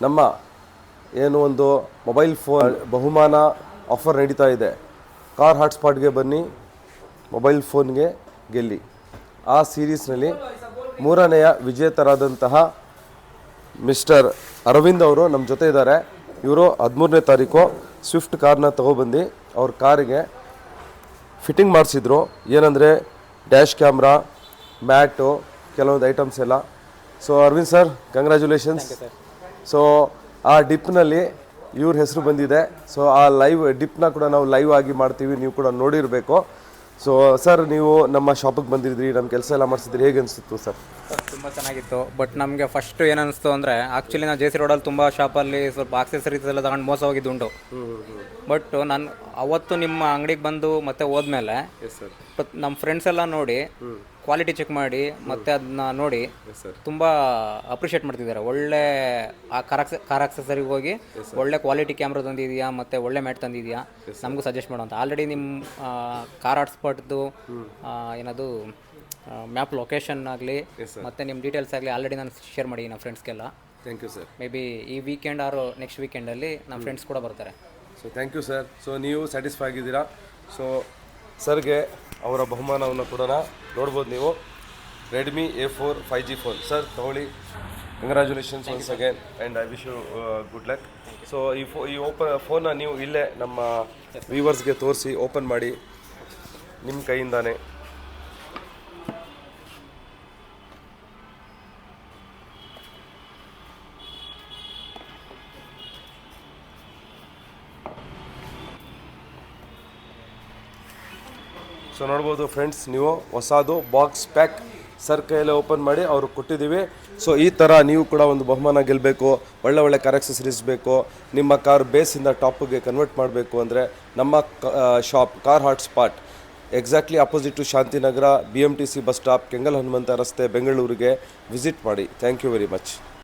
ನಮ್ಮ ಏನು ಒಂದು ಮೊಬೈಲ್ ಫೋನ್ ಬಹುಮಾನ ಆಫರ್ ನಡೀತಾ ಇದೆ. ಕಾರ್ ಹಾಟ್ಸ್ಪಾಟ್ಗೆ ಬನ್ನಿ, ಮೊಬೈಲ್ ಫೋನ್ಗೆ ಗೆಲ್ಲಿ. ಆ ಸೀರೀಸ್ನಲ್ಲಿ 3ನೇ ವಿಜೇತರಾದಂತಹ ಮಿಸ್ಟರ್ ಅರವಿಂದ್ ಅವರು ನಮ್ಮ ಜೊತೆ ಇದ್ದಾರೆ. ಇವರು 13ನೇ ತಾರೀಕು ಸ್ವಿಫ್ಟ್ ಕಾರ್ನ ತೊಗೊಬಂದು ಅವ್ರ ಕಾರಿಗೆ ಫಿಟ್ಟಿಂಗ್ ಮಾಡಿಸಿದ್ರು. ಏನಂದರೆ ಡ್ಯಾಶ್ ಕ್ಯಾಮ್ರಾ, ಮ್ಯಾಟು, ಕೆಲವೊಂದು ಐಟಮ್ಸ್ ಎಲ್ಲ. So Aravind sir, congratulations. So ಆ ಡಿಪ್ನಲ್ಲಿ ಇವ್ರ ಹೆಸರು ಬಂದಿದೆ. ಸೊ ಆ ಲೈವ್ ಡಿಪ್ನ ಕೂಡ ನಾವು ಲೈವ್ ಆಗಿ ಮಾಡ್ತೀವಿ, ನೀವು ಕೂಡ ನೋಡಿರಬೇಕು. ಸೊ ಸರ್, ನೀವು ನಮ್ಮ ಶಾಪಿಗೆ ಬಂದಿದ್ರಿ, ನಮ್ಮ ಕೆಲಸ ಎಲ್ಲ ಮಾಡಿಸಿದ್ರಿ, ಹೇಗೆ ಅನಿಸ್ತು ಸರ್? ತುಂಬ ಚೆನ್ನಾಗಿತ್ತು. ಬಟ್ ನಮಗೆ ಫಸ್ಟ್ ಏನು ಅನಿಸ್ತು ಅಂದರೆ, ಆ್ಯಕ್ಚುಲಿ ನಾನು JC ರೋಡಲ್ಲಿ ತುಂಬ ಶಾಪಲ್ಲಿ ಸ್ವಲ್ಪ ಆಕ್ಸೆಸರೀಸ್ ಎಲ್ಲ ತಗೊಂಡು ಮೋಸ ಹೋಗಿದ್ದುಂಟು. ಬಟ್ ನಾನು ಅವತ್ತು ನಿಮ್ಮ ಅಂಗಡಿಗೆ ಬಂದು ಮತ್ತೆ ಹೋದ್ಮೇಲೆ ನಮ್ಮ ಫ್ರೆಂಡ್ಸ್ ಎಲ್ಲ ನೋಡಿ ಕ್ವಾಲಿಟಿ ಚೆಕ್ ಮಾಡಿ ಮತ್ತೆ ಅದನ್ನ ನೋಡಿ ತುಂಬ ಅಪ್ರಿಷಿಯೇಟ್ ಮಾಡ್ತಿದ್ದಾರೆ. ಒಳ್ಳೆ ಆ ಕಾರ್ ಆಕ್ಸೆಸರಿಗೆ ಹೋಗಿ ಒಳ್ಳೆ ಕ್ವಾಲಿಟಿ ಕ್ಯಾಮ್ರಾ ತಂದಿದೆಯಾ ಮತ್ತು ಒಳ್ಳೆ ಮ್ಯಾಟ್ ತಂದಿದೆಯಾ ನಮಗೂ ಸಜೆಸ್ಟ್ ಮಾಡೋಂತ. ಆಲ್ರೆಡಿ ನಿಮ್ಮ ಕಾರ್ ಹಾಟ್ಸ್ಪಾಟ್ದು ಏನದು ಮ್ಯಾಪ್ ಲೊಕೇಶನ್ ಆಗಲಿ ಮತ್ತು ನಿಮ್ಮ ಡೀಟೇಲ್ಸ್ ಆಗಲಿ ಆಲ್ರೆಡಿ ನಾನು ಶೇರ್ ಮಾಡಿ ನಮ್ಮ ಫ್ರೆಂಡ್ಸ್ಗೆಲ್ಲ. Thank you sir. Maybe ಈ ವೀಕೆಂಡ್ ಆರು ನೆಕ್ಸ್ಟ್ ವೀಕೆಂಡಲ್ಲಿ ನಮ್ಮ ಫ್ರೆಂಡ್ಸ್ ಕೂಡ ಬರ್ತಾರೆ. So thank you sir. So ನೀವು ಸ್ಯಾಟಿಸ್ಫೈ ಆಗಿದ್ದೀರಾ. ಸೊ ಸರ್ಗೆ ಅವರ ಬಹುಮಾನವನ್ನು ಕೂಡ ನೋಡ್ಬೋದು ನೀವು. Redmi A4 5G phone. Sir ತಗೊಳ್ಳಿ, congratulations once again and I wish you good luck. So ಈ ಫೋನ್ನ ನೀವು ಇಲ್ಲೇ ನಮ್ಮ ವ್ಯೂವರ್ಸ್ಗೆ ತೋರಿಸಿ ಓಪನ್ ಮಾಡಿ ನಿಮ್ಮ ಕೈಯಿಂದಾನೆ. ಸೊ ನೋಡ್ಬೋದು ಫ್ರೆಂಡ್ಸ್, ನೀವು ಹೊಸದು ಬಾಕ್ಸ್ ಪ್ಯಾಕ್ ಸರ್ ಕೈಯಲ್ಲೇ ಓಪನ್ ಮಾಡಿ ಅವರು ಕೊಟ್ಟಿದ್ದೀವಿ. ಸೊ ಈ ಥರ ನೀವು ಕೂಡ ಒಂದು ಬಹುಮಾನ ಗೆಲ್ಲಬೇಕು, ಒಳ್ಳೆ ಕಾರ್ ಆಕ್ಸೆಸರೀಸ್ ಬೇಕು, ನಿಮ್ಮ ಕಾರ್ ಬೇಸಿಂದ ಟಾಪಿಗೆ ಕನ್ವರ್ಟ್ ಮಾಡಬೇಕು ಅಂದರೆ ನಮ್ಮ shop car hotspot exactly opposite to Shantinagar BMTC bus stop, Kengal Hanumantha ರಸ್ತೆ, ಬೆಂಗಳೂರಿಗೆ ವಿಸಿಟ್ ಮಾಡಿ. Thank you very much.